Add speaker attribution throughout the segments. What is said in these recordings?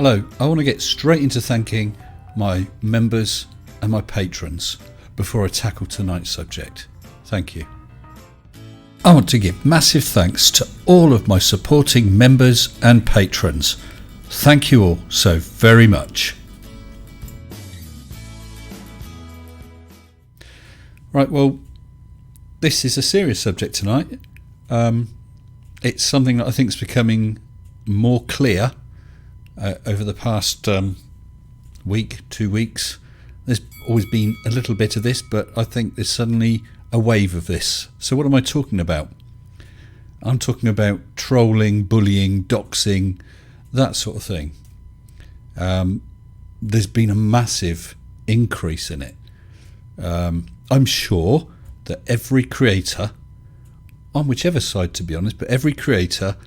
Speaker 1: Hello, I want to get straight into thanking my members and my patrons before I tackle tonight's subject. Thank you. I want to give massive thanks to all of my supporting members and patrons. Thank you all so very much. Right, well, this is a serious subject tonight. It's something that I think is becoming more clear over the past week, 2 weeks. There's always been a little bit of this, but I think there's suddenly a wave of this. So what am I talking about? I'm talking about trolling, bullying, doxing, that sort of thing. There's been a massive increase in it. I'm sure that every creator, on whichever side to be honest, but every creator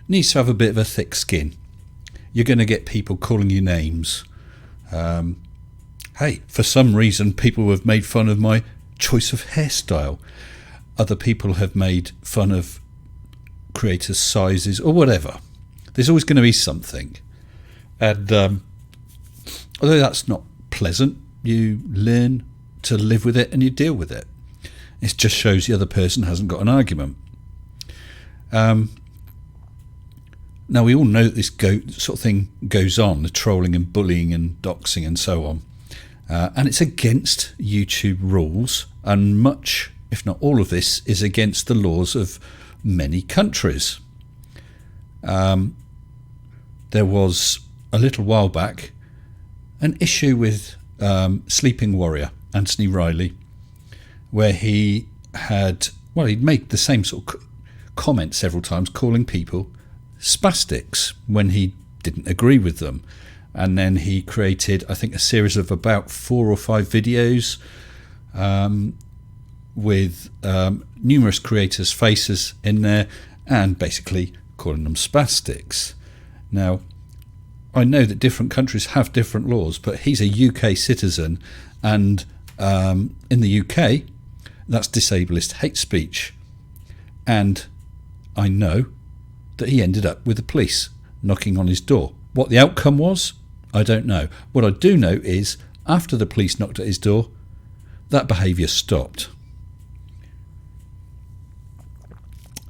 Speaker 1: needs to have a bit of a thick skin. You're going to get people calling you names. Hey, for some reason people have made fun of my choice of hairstyle. Other people have made fun of creators' sizes or whatever. There's always going to be something. And although that's not pleasant, you learn to live with it and you deal with it. It just shows the other person hasn't got an argument. Now we all know that this sort of thing goes on, the trolling and bullying and doxing and so on. And it's against YouTube rules, and much, if not all of this, is against the laws of many countries. There was, a little while back, an issue with Sleeping Warrior, Anthony Riley, where he'd made the same sort of comment several times, calling people spastics when he didn't agree with them. And then he created, I think, a series of about 4 or 5 videos with numerous creators' faces in there and basically calling them spastics. Now, I know that different countries have different laws, but he's a UK citizen, and in the UK, that's disableist hate speech. And I know that he ended up with the police knocking on his door. What the outcome was, I don't know. What I do know is, after the police knocked at his door, that behaviour stopped.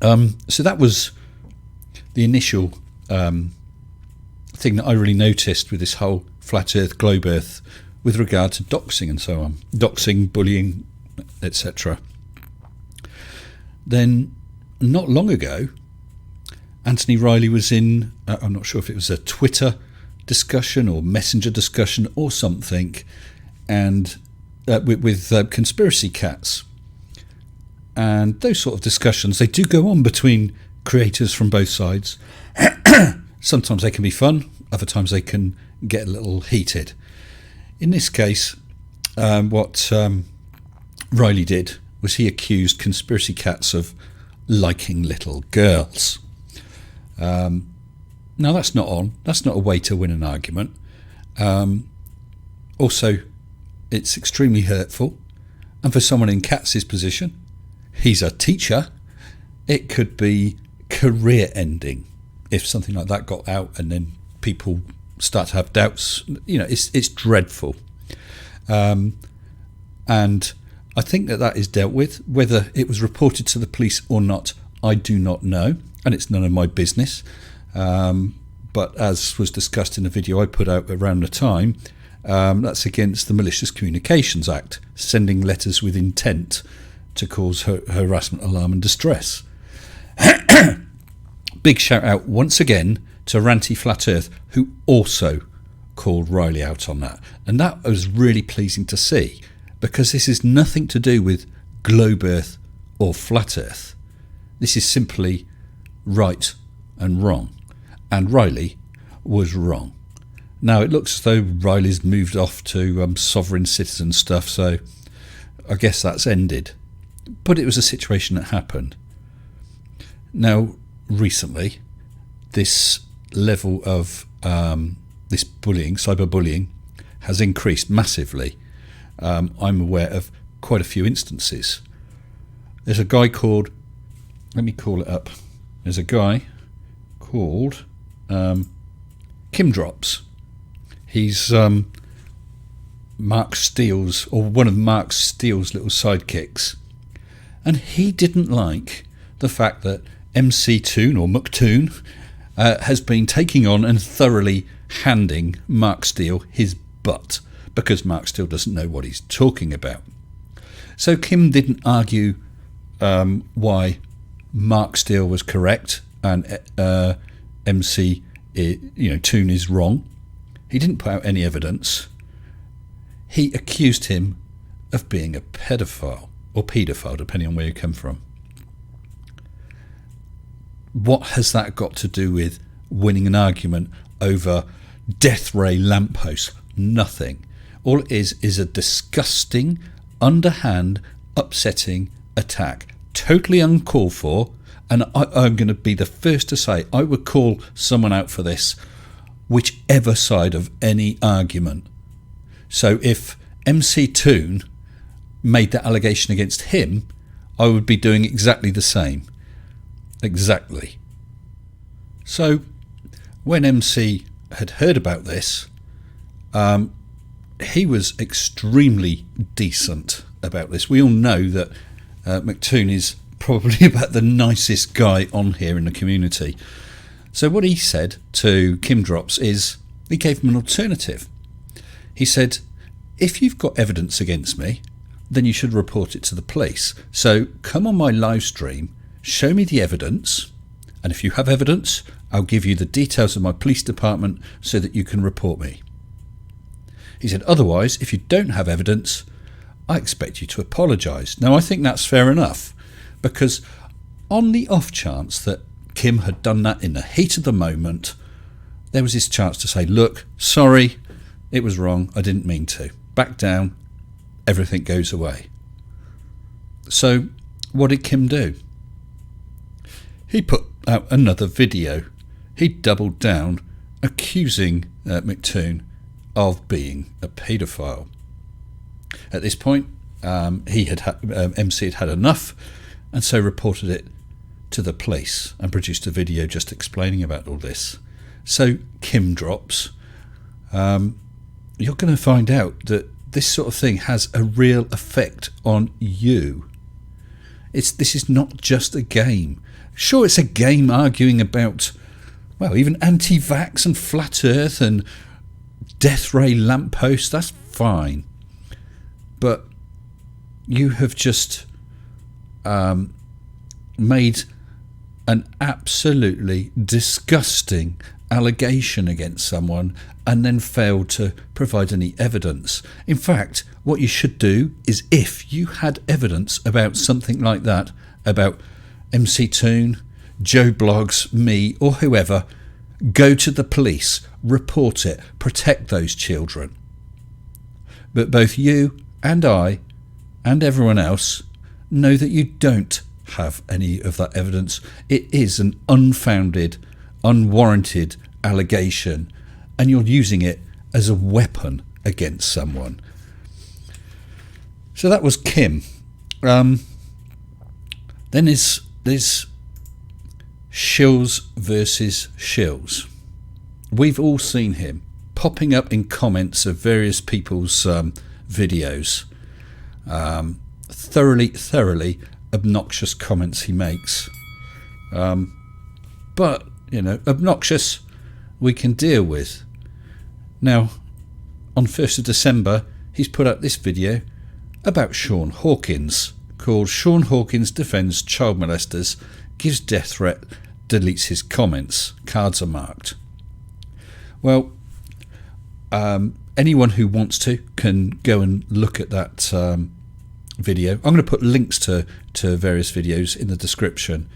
Speaker 1: So that was the initial thing that I really noticed with this whole flat earth, globe earth, with regard to doxing and so on. Doxing, bullying, etc. Then, not long ago, Anthony Riley was in, I'm not sure if it was a Twitter discussion or Messenger discussion or something, and with conspiracy cats. And those sort of discussions, they do go on between creators from both sides. Sometimes they can be fun, other times they can get a little heated. In this case, what Riley did was he accused conspiracy cats of liking little girls. Now that's not a way to win an argument. Also, it's extremely hurtful, and for someone in Katz's position, he's a teacher, it could be career ending if something like that got out and then people start to have doubts. You know, it's dreadful. And I think that is dealt with. Whether it was reported to the police or not, I do not know, and it's none of my business. But as was discussed in a video I put out around the time, that's against the Malicious Communications Act, sending letters with intent to cause harassment, alarm and distress. Big shout out once again to Ranty Flat Earth, who also called Riley out on that. And that was really pleasing to see, because this is nothing to do with globe earth or flat earth. This is simply right and wrong. And Riley was wrong. Now it looks as though Riley's moved off to sovereign citizen stuff, so I guess that's ended. But it was a situation that happened. Now, recently, this level of this bullying, cyberbullying, has increased massively. I'm aware of quite a few instances. There's a guy called, let me call it up. There's a guy called Kim Drops, He's Mark Steele's, or one of Mark Steele's little sidekicks, and he didn't like the fact that MC Toon or McToon has been taking on and thoroughly handing Mark Steele his butt, because Mark Steele doesn't know what he's talking about. So Kim didn't argue why Mark Steele was correct and MC Toon is wrong. He didn't put out any evidence. He accused him of being a pedophile, or paedophile, depending on where you come from. What has that got to do with winning an argument over death ray lampposts? Nothing. All it is a disgusting, underhand, upsetting attack. Totally uncalled for, and I'm going to be the first to say I would call someone out for this, whichever side of any argument. So if MC Toon made that allegation against him, I would be doing exactly the same. Exactly. So when MC had heard about this, he was extremely decent about this. We all know that McToon is probably about the nicest guy on here in the community. So what he said to Kim Drops is, he gave him an alternative. He said, if you've got evidence against me, then you should report it to the police. So come on my live stream, show me the evidence, and if you have evidence, I'll give you the details of my police department so that you can report me. He said, otherwise, if you don't have evidence, I expect you to apologise. Now, I think that's fair enough, because on the off chance that Kim had done that in the heat of the moment, there was his chance to say, look, sorry, it was wrong, I didn't mean to. Back down, everything goes away. So what did Kim do? He put out another video. He doubled down, accusing McToon of being a paedophile. At this point, MC had had enough, and so reported it to the police and produced a video just explaining about all this. So Kim Drops, you're going to find out that this sort of thing has a real effect on you. This is not just a game. Sure, it's a game arguing about, well, even anti-vax and flat earth and death ray lampposts, that's fine. But you have just made an absolutely disgusting allegation against someone and then failed to provide any evidence. In fact, what you should do is, if you had evidence about something like that, about MC Toon, Joe Blogs, me, or whoever, go to the police, report it, protect those children. But both you and I and everyone else know that you don't have any of that evidence. It is an unfounded, unwarranted allegation, and you're using it as a weapon against someone. So that was Kim. Then there's Schillz versus Schillz. We've all seen him popping up in comments of various people's videos. Thoroughly obnoxious comments he makes. But, obnoxious we can deal with. Now, on 1st of December, he's put out this video about Sean Hawkins, called Sean Hawkins Defends Child Molesters, Gives Death Threat, Deletes His Comments, Cards Are Marked. Well, anyone who wants to can go and look at that video. I'm going to put links to various videos in the description,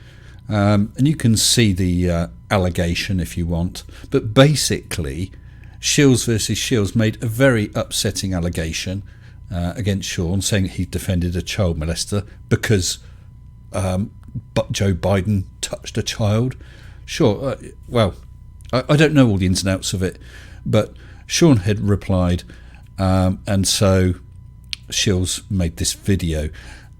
Speaker 1: and you can see the allegation if you want. But basically, Schillz versus Schillz made a very upsetting allegation against Sean, saying he defended a child molester because Joe Biden touched a child. Sure, well, I don't know all the ins and outs of it, but Sean had replied, and so Schillz made this video.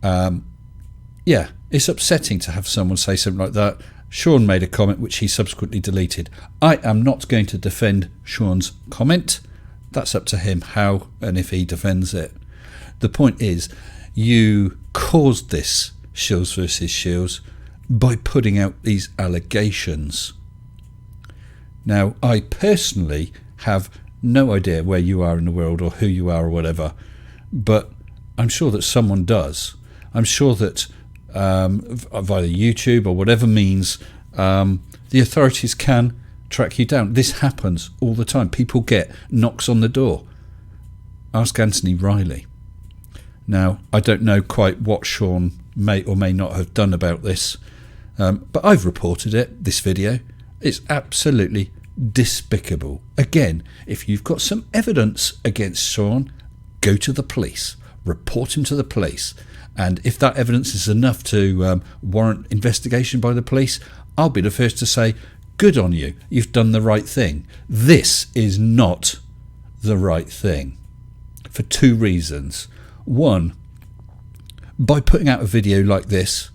Speaker 1: Yeah, it's upsetting to have someone say something like that. Sean made a comment which he subsequently deleted. I am not going to defend Sean's comment. That's up to him how and if he defends it. The point is, you caused this Schillz versus Schillz by putting out these allegations. Now, I personally have no idea where you are in the world or who you are or whatever, but I'm sure that someone does. I'm sure that via YouTube or whatever means, the authorities can track you down. This happens all the time. People get knocks on the door. Ask Anthony Riley. Now, I don't know quite what Sean may or may not have done about this, but I've reported it, this video. It's absolutely despicable. Again, if you've got some evidence against Sean, go to the police, report him to the police, and if that evidence is enough to warrant investigation by the police, I'll be the first to say, good on you, you've done the right thing. This is not the right thing for two reasons. One, by putting out a video like this,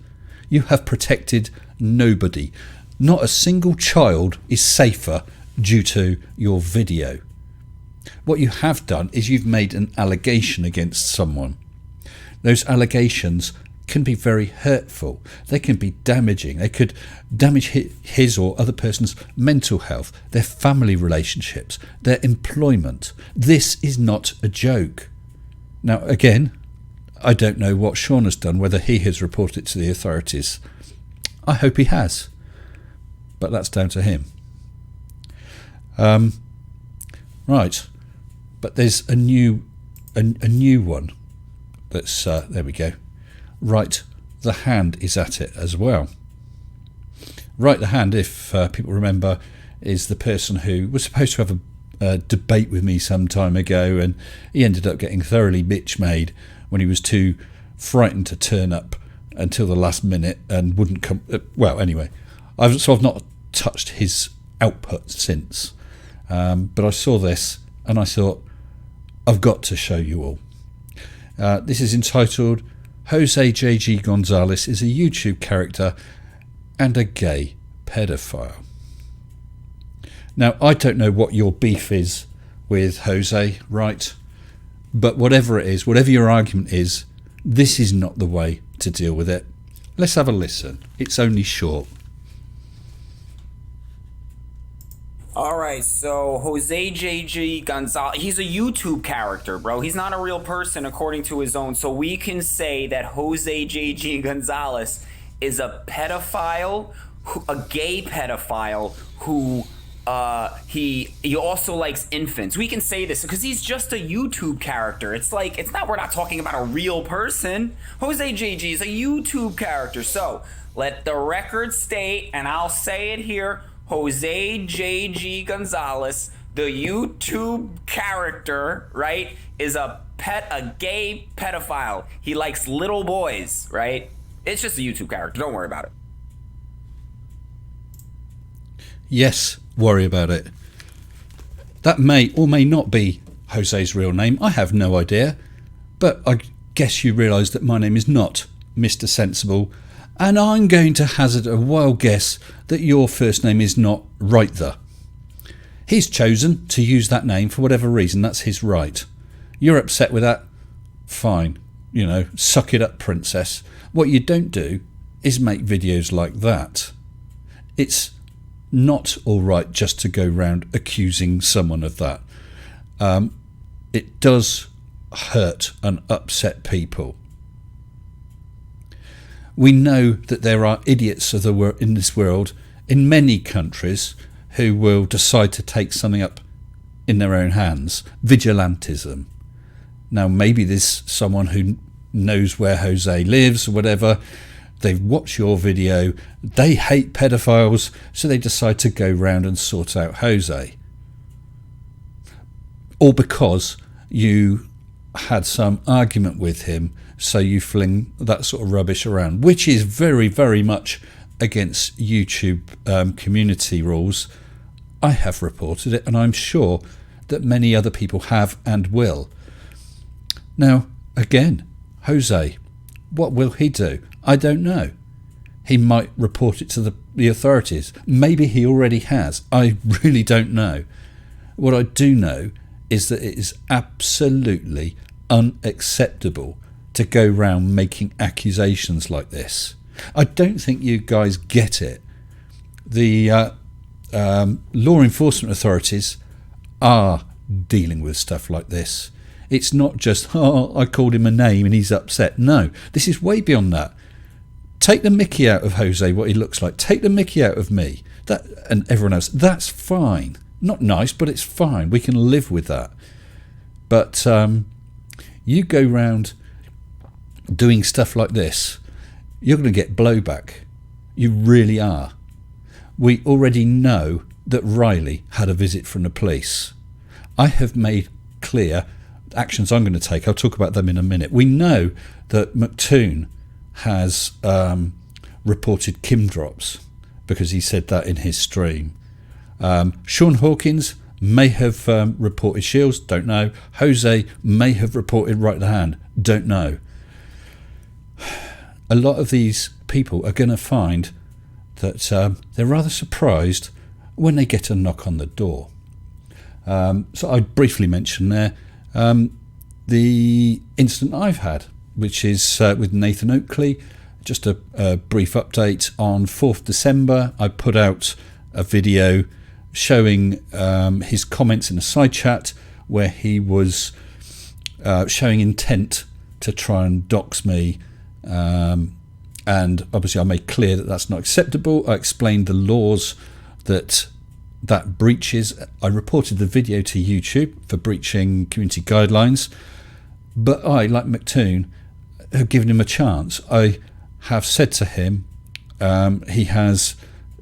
Speaker 1: you have protected nobody. Not a single child is safer due to your video. What you have done is you've made an allegation against someone. Those allegations can be very hurtful. They can be damaging. They could damage his or other person's mental health, their family relationships, their employment. This is not a joke. Now, again, I don't know what Sean has done, whether he has reported it to the authorities. I hope he has, but that's down to him. Right, but there's a new one. That's there we go. Right, the Hand is at it as well. Right, the Hand, if people remember, is the person who was supposed to have a debate with me some time ago, and he ended up getting thoroughly bitch-made when he was too frightened to turn up until the last minute and wouldn't come. Well, anyway, I've not touched his output since, but I saw this and I thought, I've got to show you all. This is entitled Jose J.G. Gonzalez is a YouTube character and a gay pedophile. Now, I don't know what your beef is with Jose, right? But whatever it is, whatever your argument is, this is not the way to deal with it. Let's have a listen. It's only short.
Speaker 2: Alright, so Jose J.G. Gonzalez, he's a YouTube character, bro. He's not a real person according to his own. So we can say that Jose J.G. Gonzalez is a pedophile, a gay pedophile who he also likes infants. We can say this because he's just a YouTube character. It's like, we're not talking about a real person. Jose J.G. is a YouTube character. So let the record state, and I'll say it here, Jose J.G. Gonzalez, the YouTube character, right, is a gay pedophile. He likes little boys, right? It's just a YouTube character. Don't worry about it.
Speaker 1: Yes, worry about it. That may or may not be Jose's real name. I have no idea. But I guess you realise that my name is not Mr. Sensible. And I'm going to hazard a wild guess that your first name is not Reither. He's chosen to use that name for whatever reason. That's his right. You're upset with that? Fine. You know, suck it up, princess. What you don't do is make videos like that. It's not all right just to go round accusing someone of that. It does hurt and upset people. We know that there are idiots in this world, in many countries, who will decide to take something up in their own hands. Vigilantism. Now, maybe there's someone who knows where Jose lives or whatever. They've watched your video. They hate pedophiles, so they decide to go round and sort out Jose. Or because you had some argument with him, so you fling that sort of rubbish around, which is very, very much against YouTube community rules. I have reported it, and I'm sure that many other people have and will. Now, again, Jose, what will he do? I don't know. He might report it to the authorities. Maybe he already has. I really don't know. What I do know is that it is absolutely unacceptable to go round making accusations like this. I don't think you guys get it. The law enforcement authorities are dealing with stuff like this. It's not just, I called him a name and he's upset. No, this is way beyond that. Take the mickey out of Jose, what he looks like. Take the mickey out of me and everyone else. That's fine. Not nice, but it's fine. We can live with that. But you go round doing stuff like this, you're going to get blowback. You really are. We already know that Riley had a visit from the police. I have made clear actions I'm going to take. I'll talk about them in a minute. We know that McToon has reported Kim drops because he said that in his stream. Sean Hawkins may have reported Schillz, don't know. Jose may have reported right the hand, don't know. A lot of these people are going to find that they're rather surprised when they get a knock on the door. So I briefly mentioned there the incident I've had, which is with Nathan Oakley. Just a brief update. On 4th December, I put out a video showing his comments in a side chat where he was showing intent to try and dox me. And obviously I made clear that that's not acceptable. I explained the laws that breaches. I reported the video to YouTube for breaching community guidelines. But I, like McToon, have given him a chance. I have said to him he has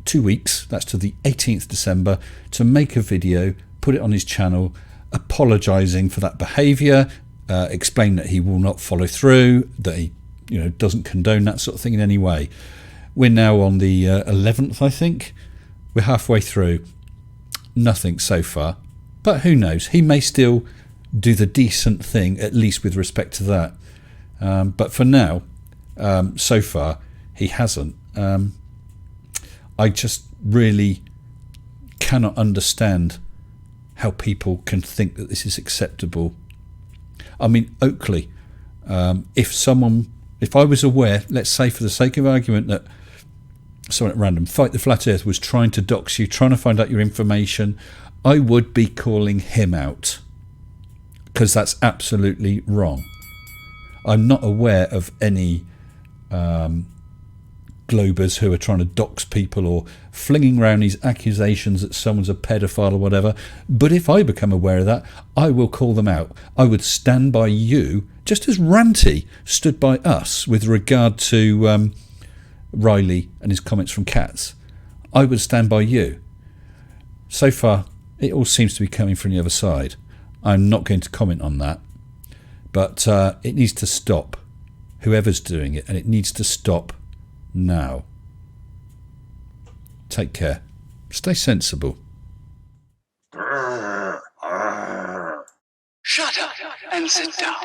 Speaker 1: 2 weeks, that's to the 18th December, to make a video, put it on his channel, apologising for that behaviour, explain that he will not follow through, that he doesn't condone that sort of thing in any way. We're now on the 11th, I think. We're halfway through. Nothing so far. But who knows? He may still do the decent thing, at least with respect to that. But for now, so far, he hasn't. I just really cannot understand how people can think that this is acceptable. I mean, Oakley, if I was aware, let's say for the sake of argument, that someone at random, Fight the Flat Earth, was trying to dox you, trying to find out your information, I would be calling him out, because that's absolutely wrong. I'm not aware of any Globers who are trying to dox people or flinging around these accusations that someone's a pedophile or whatever. But if I become aware of that, I will call them out. I would stand by you, just as Ranty stood by us with regard to Riley and his comments from Cats. I would stand by you. So far, it all seems to be coming from the other side. I'm not going to comment on that. But it needs to stop, whoever's doing it, and it needs to stop now. Take care. Stay sensible.
Speaker 3: Shut up and sit down.